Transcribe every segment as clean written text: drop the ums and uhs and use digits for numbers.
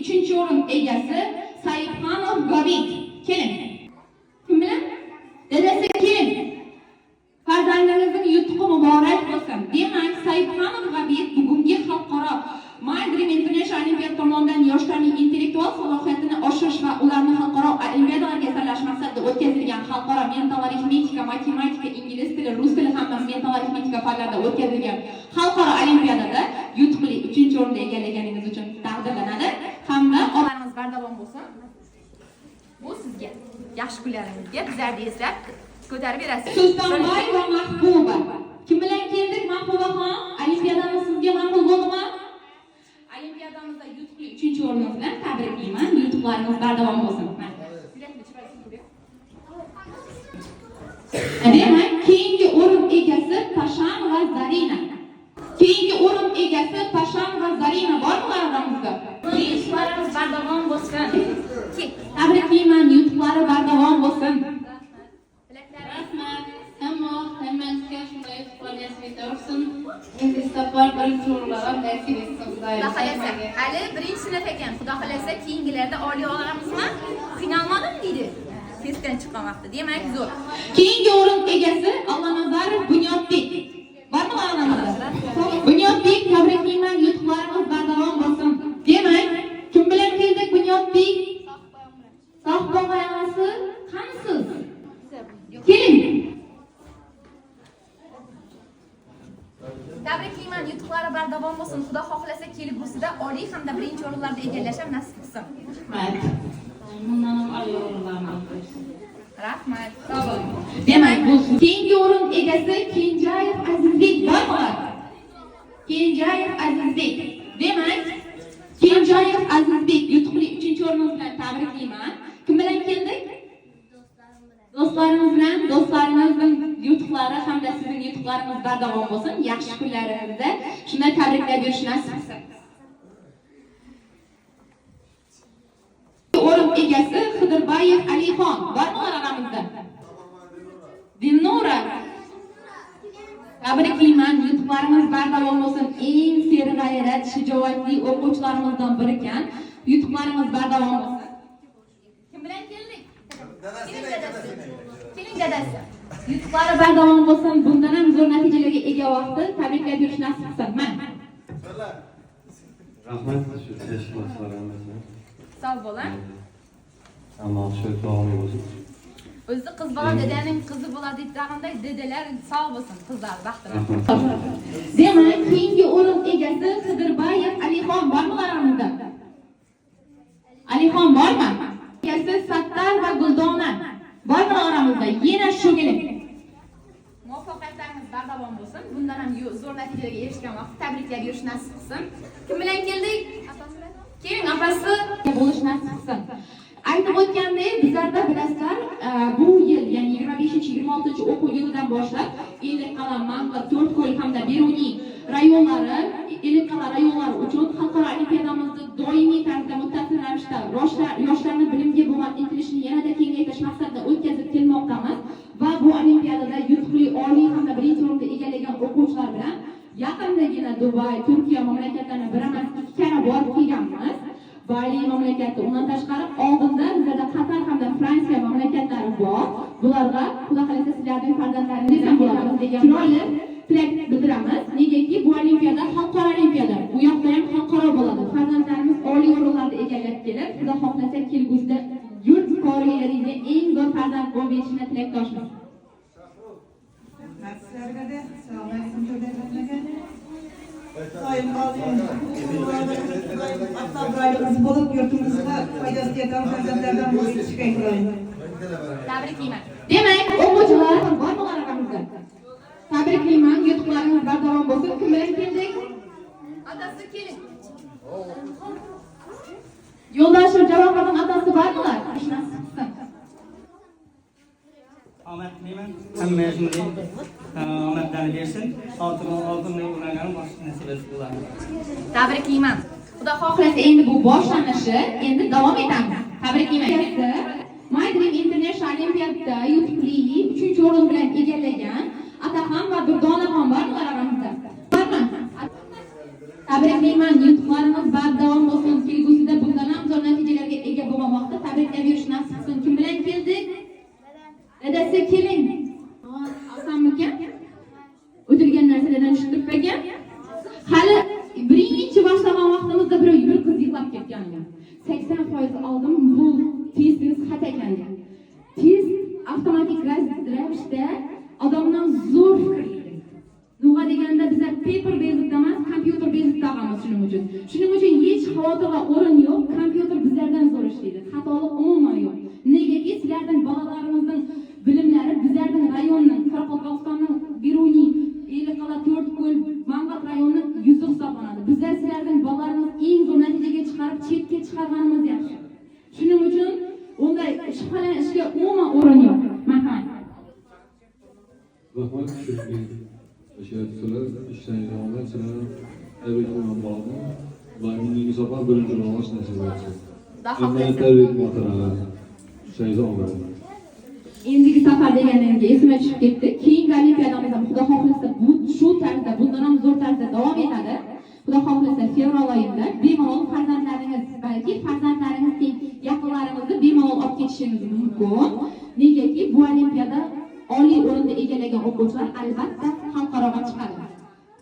3 o'rin egasi Saidxonov Gobit. Keling. Kim bilan? Dadasi keling. Farzandlaringizning yutuqi muborak bo'lsin. Demak, Saidxonov Gobit bugungi xalqaro My Dream International Olimpiada tomonidan yoshlarning intellektual salohiyatini oshirish va ularni xalqaro olimpiadalarga saralash maqsadida o'tkazilgan xalqaro mental arifmetika, matematika, ingliz tili, rus tili hamda mental arifmetika fanlarida o'tkazilgan xalqaro olimpiadada yutuqli 3-o'rinni egallaganingiz uchun taqdirlanadi hamda olarimiz bardavom bo'lsin. Bu sizga yaxshi kunlaringizga bizlarni eslab ko'tarib berasiz. Sultonboy va Mahbuba. Kim bilan keldik Mahbubaxon? Olimpiadamiz sizga ma'qul bo'ldimi? Olimpiadamizda yutuqli 3-o'rinimiz bilan tabriklayman. Yutuqlaringiz bardavom bo'lsin. Demak, keyingi o'rin egasi Pashan va Zarina. Keyingi o'rin egasi Pashan va Zarina bormi aramizda? Yutuqlarimiz bardavom bo'lsin. Tabriklayman, yutuqlari bardavom bo'lsin. Rahmat. Hammasiga shunday yutuqlar nasib etsin. Endi safar birinchi o'rinlar nasib etsin. Xudo xolasa. Hali birinchi sinf ekan. Xudo xolasa keyingilarda oliy olamizmi? Finalmadim deydi. Testdan chiqqan vaqtda. Demak, zo'r. Keyingi o'rin egasi Allanazarov Bunyodbek. Bormi aramizda? Bunyodbek, tabriklayman, yutuqlarimiz bardavom bo'lsin. Demak, kim bilan keldik Bunyodbek? Sahbog'ayasi qanisiz? Keling. Tabriklayman, yutuqlari bardavom bo'lsin. Xudo xohlasa kelgusida oliy hamda birinchi o'rinlarda egallasham nasib qilsin. Rahmat. Bundan ham oliy o'rinlarni bersin. Rahmat. Sog' bo'ling. Demak, bu keyingi o'rin egasi Kenjayev Azizbek bormi? Kenjayev Azizbek. Demak, Kenjayev Azizbek yutuqli 3-o'rinimiz bilan tabriklayman. Kim bilan keldik? Do'stlarimizning yutuqlari hamda sizning yutuqlaringiz bardavom bo'lsin. Yaxshi kunlaringizda shunday tabriklab berish nasib qilsin. O'rin egasi Xidirbayev Alixon bormi aramizda? Dilnura. Tabriklayman, yutuqlarimiz bardavom bo'lsin. Eng serg'ayrat, shijoatli o'quvchilarimizdan biri ekan. Yutuqlarimiz bardavom bo'lsin. Kim bilan keldik? Keling dadasi. Yutuqlari bardavom bo'lsin. Bundan ham zo'r natijalarga ega vaqti tabriklab berish nasib qilsin. Rahmat shu tashkilotlarimizga. Sog' bo'ling. Ammo shu davomli bo'lsin. O'zi qiz bola dedaning qizi bo'ladi deydiganday dedalar sog' bo'lsin, qizlar baxtli. Demak, keyingi o'rin egasi Xidirbayev Alixon bormi aramizda? Alixon bormi? Egasi Sattar va Guldona bormi aramizda? Yana shugina. Muvaffaqiyatlaringiz bardavom bo'lsin. Bundan ham zo'r natijalarga erishgan vaqt tabriklab berish nasib qilsin. Kim bilan keldik? Keling, opasi bo'lish nasib qilsin. Aytib o'tgandek, bizlarda bilasizlar, bu yil, ya'ni 25-26 o'quv yilidan boshlab Ellikqal'a, Mangla, To'rtko'l hamda Beruniy rayonlari, Ellikqal'a rayonlari uchun xalqaro olimpiadamizda doimiy tarzda muttasil ravishda yoshlarning bilimga bo'lgan intilishini yanada kengaytirish maqsadida o'tkazib kelmoqdamiz va bu olimpiadada yutuqli oliy hamda birinchi o'rinni egallagan o'quvchilar bilan yaqindagina Dubay, Turkiya mamlakatlarini bir emas 2 karra borib kelganmiz. Bali mamlakati, undan tashqari oldinda bizlarda Qatar hamda Fransiya mamlakatlari bor. Bularga Xudo xolasa sizlarning farzandlaringiz ham bo'ladi degan chiroyli tilak bildiramiz. Negaki bu olimpiada xalqaro olimpiada. Bu yoqda ham xalqaro bo'ladi. Farzandlarimiz oliy o'rinlarda egallab kelib, Xudo xolasa kelgusida yurt koriyalarga eng zo'r farzand bo'lib berishini tilakdoshmiz. Sizlarga salomat bo'linglar. Sayın Azim, Abdurrahimimiz bulup yurtumuzda faydası yeten farzandlardan boyu çıkayım. tabriklayman. Demak, o'quvchilar bormi aramizda? Tabriklayman, yutuqlaringiz bardavom bo'lsin. Kim bilan keldik? Otasi keling. Yo'ldoshim Javohirning otasi bormilar? Ahmet Neyman, hammasini omadlarni bersin. Oltinni ularga nasib etsin. Tabriklayman. Xudo xohlasa endi bu boshlanishi, endi davom etamiz. Tabriklayman. My Dream International Olimpiadada yutuqli 3-o'rin bilan egallagan Ataxon va Durdonaxon bormi aramizda? Bormi? Tabriklayman, yutuqlarimiz bardavom bo'lsin. Kelgusida bundan xavotirga o'rin yo'q. Kompyuter bizlardan zo'r ishlaydi. Xatolik umuman yo'q. Negaki sizlardan bolalarimizning bilimlari bizlardan rayonning, Qoraqalpog'istonning Biruniy, Eliqala, To'rtko'l, Mang'at rayonining yuzi hisoblanadi. Bizlar sizlardan bolalarimiz eng zo'r natijaga chiqarib, chetga chiqarganimiz yaxshi. Shuning uchun unday shubhalanishga umuman o'rin yo'q. Marhamat. Rahmat, tushundim. Teşekkürler. İşleriniz devam et. Sana tebrik ederim bağlı. Bayminliğiniz yapar, bölümcü olmaz nasip etsin. Cümleyi tebrik ederim hatırlar. İşleriniz devam edin. Endigi safar deganimga esimga tushib ketdi. Keyingi olimpiadamizda Xudo xohlasa bu shu tarzda, bundan ham zo'r tarzda davom etadi. Xudo xohlasa fevral oyida bemalol farzandlaringiz, balki farzandlaringizning yaqinlarimizni bemalol olib ketishingiz mumkin. Negaki bu olimpiada oliy o'rinda egallagan o'quvchilar albatta xalqaroga chiqadi.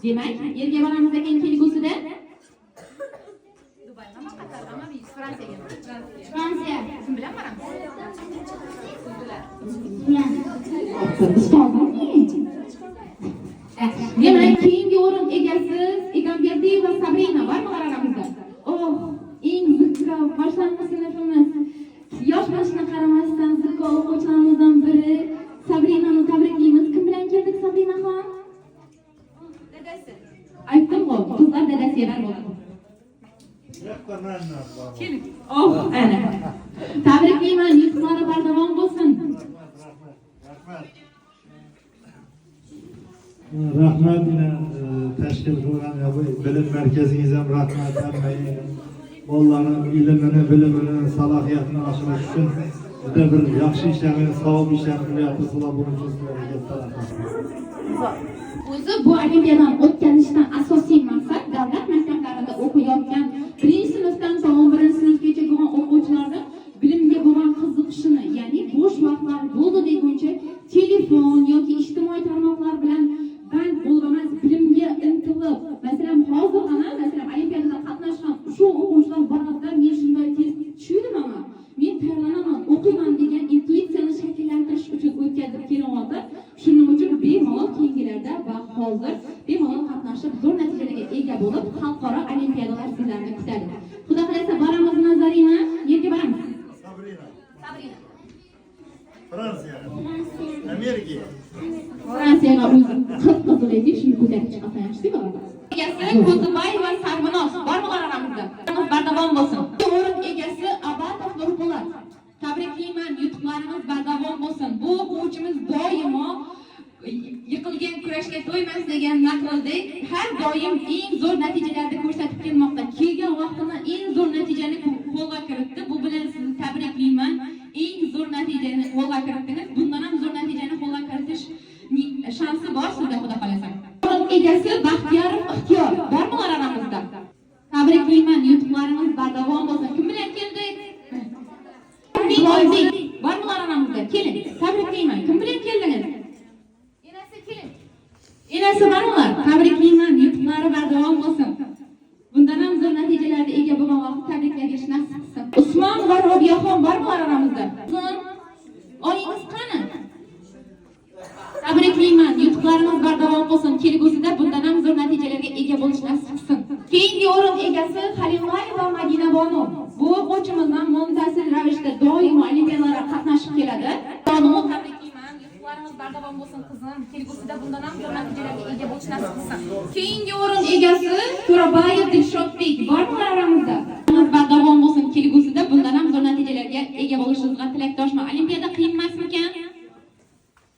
Demak, yerga boramiz ekan kelgusida Dubaydami, Qatarmi, Fransiyaga? Fransiya Kim bilan boramiz? Demak, keyingi o'rin egasi Egamberdiyeva Sabrina bor bular aramizda. Oh, eng zikra boshlang'ich sinfimiz. Yosh yoshga qaramasdan zikra o'quvchilarimizdan biri Sabrinani tabriklaymiz. Kim bilan keldik Sabrinaxon? Dadasi. Aytdim-ku, qizlar dadasiga bo'ldi. Keling. Oh, ana. Tabriklayman, yutuqlari bardavom bo'lsin. Rahmat yine teşkil kılan bilim merkezinize rahmet vermeyi, onların ilimini, bilimini, salahiyetini aşmak için de bir yaxshi işlerini, savab işlerini yapısıla bunun için sizlere rahmet. O'zi bu olimpiadani o'tkazishdan asosiy maqsad davlat maktablarida o'qiyotgan 1-sinfdan 11-sinfgacha bo'lgan o'quvchilarning bilimga bo'lgan qiziqishini, ya'ni bo'sh vaqtlar bo'ldi deguncha telefon yoki ijtimoiy tarmoqlar bilan band bo'lib emas, bilimga intilib, masalan, hozir ana, masalan, olimpiadada qatnashgan shu o'quvchilar borada men shunday tez tushundim ama men tayyorlanaman, o'qiyman degan intuitsiyani shakllantirish uchun o'tkazib kelyapti. Shuning uchun bemalol keyingilarda va hozir bemalol qatnashib zo'r natijalarga ega bo'lib, xalqaro olimpiadalar sizlarni kutadi. Xudo xolasa boramiz Nazarina, yerga boramiz. Sabrina. Fransiya, Amerika. Fransiyaga o'zi qip-qizil edik, shuni ko'tarib chiqasan yaxshi deb oladi. Egasi Ko'zibayeva Sarvinoz bormilar aramizda. Bardavom bo'lsin. O'rin egasi Abatov Nurpo'lat. Tabriklayman, yutuqlarimiz bardavom bo'lsin. Bu o'quvchimiz doimo yiqilgan kurashga to'ymas degan naqldek har doim eng zo'r natijalarni ko'rsatib kelmoqda. Kelgan vaqtida eng zo'r natijani qo'lga kiritdi. Bu bilan sizni tabriklayman. Eng zo'r natijani qo'lga kiritdingiz. Bundan ham zo'r natijani qo'lga kiritish shansi bor sizda, xudo xolasa. O'rin egasi Baxtiyorov Ixtiyor bormilar aramizda? Tabriklayman, yutuqlarimiz bardavom bo'lsin. Kim bilan keldik? Bormilar aramizda? Keling, tabriklayman. Kim bilan keldingiz? Enasi keling. Enasi bormilar? Tabriklayman, yutuqlari bardavom bo'lsin. Bundan ham zo'r natijalarga ega bo'lgan vaqt tabriklash nasib qilsin. Usmon va Robiyaxon bormilar aramizda? Oyingiz qani? Tabriklayman, yutuqlarimiz bardavom bo'lsin. Kelgusida bundan ham zo'r natijalarga ega bo'lish nasib qilsin. Keyingi o'rin egasi Halimbayeva Madina Bonu. Bu o'quvchimizdan muntazam ravishda doim olimpiadalarga qatnashib keladi. Bonu tabriklayman, yutuqlarimiz bardavom bo'lsin qizim. Kelgusida bundan ham zo'r natijalarga ega bo'lish nasib qilsin. Keyingi o'rin egasi To'rabayev Dilshodbek bormilar aramizda? Bardavom bo'lsin. Kelgusida bundan ham zo'r natijalarga ega bo'lishingizga tilakdoshman. Olimpiada qiyin emasmikan?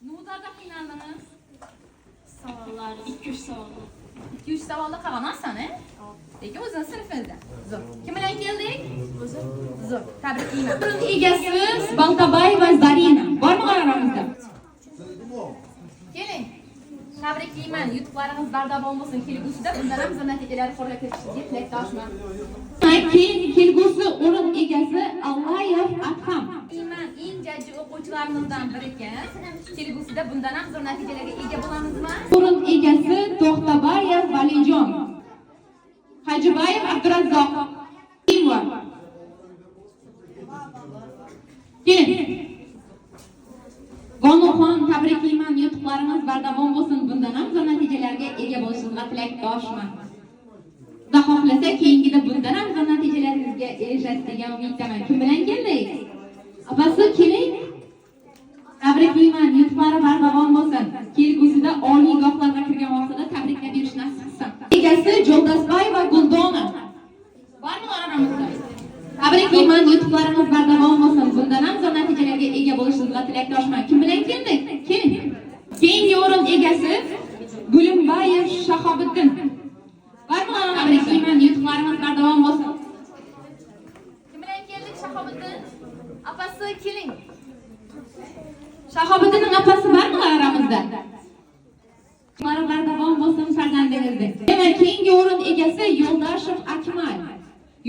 Nudarda qiynaldingiz? Savollar, 2-3 savol. 2-3 savolda qilgansan, lekin o'zini sinfingizda. Zo'r. Kim bilan keldik? O'zi Zo'r. Tabriklayman. O'rin egasi Baltabayeva Zarina bormilar aramizda? Keling. Tabriklayman, yutuqlaringiz bardavom bo'lsin. Kelgusida bundan ham zo'r natijalar qo'lga kiritishingizga tilakdoshman. Kelgusi o'rin egasi Allayev Adham. Iman eng jajji o'quvchilarimizdan biri ekan. Kelgusida bundan ham zo'r natijalarga ega bo'lamizmi? O'rin egasi To'xtabayev Valijon. Hajibayev Abdurazzoq. Keling. Bonuxon, tabriklayman, yutuqlarimiz bardavom bo'lsin. Bundan ham zo'r natijalarga ega bo'lishingizga tilakdoshman. Xudo xohlasa keyingida bundan ham zo'r natijalaringizga erishasiz degan umiddaman. Kim bilan keldik? Opasi keling. Tabriklayman, yutuqlari bardavom bo'lsin. Kelgusida oliygohlarga kirgan vaqtida tabriklab berish nasib qilsin. Egasi Jo'ldasbay va Guldona. Bormi oramizda? Tabriklayman, yutuqlaringiz bardavom bo'lsin. Bundan ham zo'r natijalarga ega bo'lishingizni tilakdoshman. Kim bilan keldik? Keling. Keyingi o'rin egasi Gulimbayev Shahobiddin. Bormi tabriklayman, yutuqlaringiz bardavom bo'lsin. Kim bilan keldik Shahobiddin? Opasi keling. Shahobiddinning opasi bormi oramizda? Yutuqlari bardavom bo'lsin farzandingizda. Demak, keyingi o'rin egasi Yo'ldashev Akmal.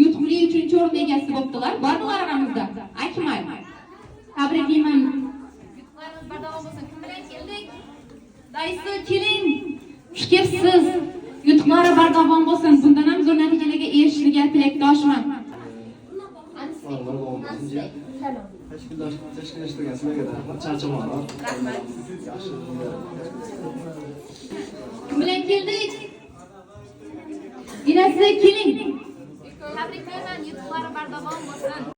Yutuqli 3-o'rin egasi bo'libdilar. Bormi oramizda? Akmal. Tabriklayman. Yutuqlarimiz bardavom bo'lsin. Kim bilan keldik? Daysi keling. Xush kelibsiz. Yutuqlari bardavom bo'lsin. Bundan ham zo'r natijalarga erishishga tilakdoshman. Tashkillashtirgan sizlarga rahmat. Charchamoqlar. Rahmat. Kim bilan keldik? Inasi keling. Tabriklayman, yutuqlari bardavom bo'lsin.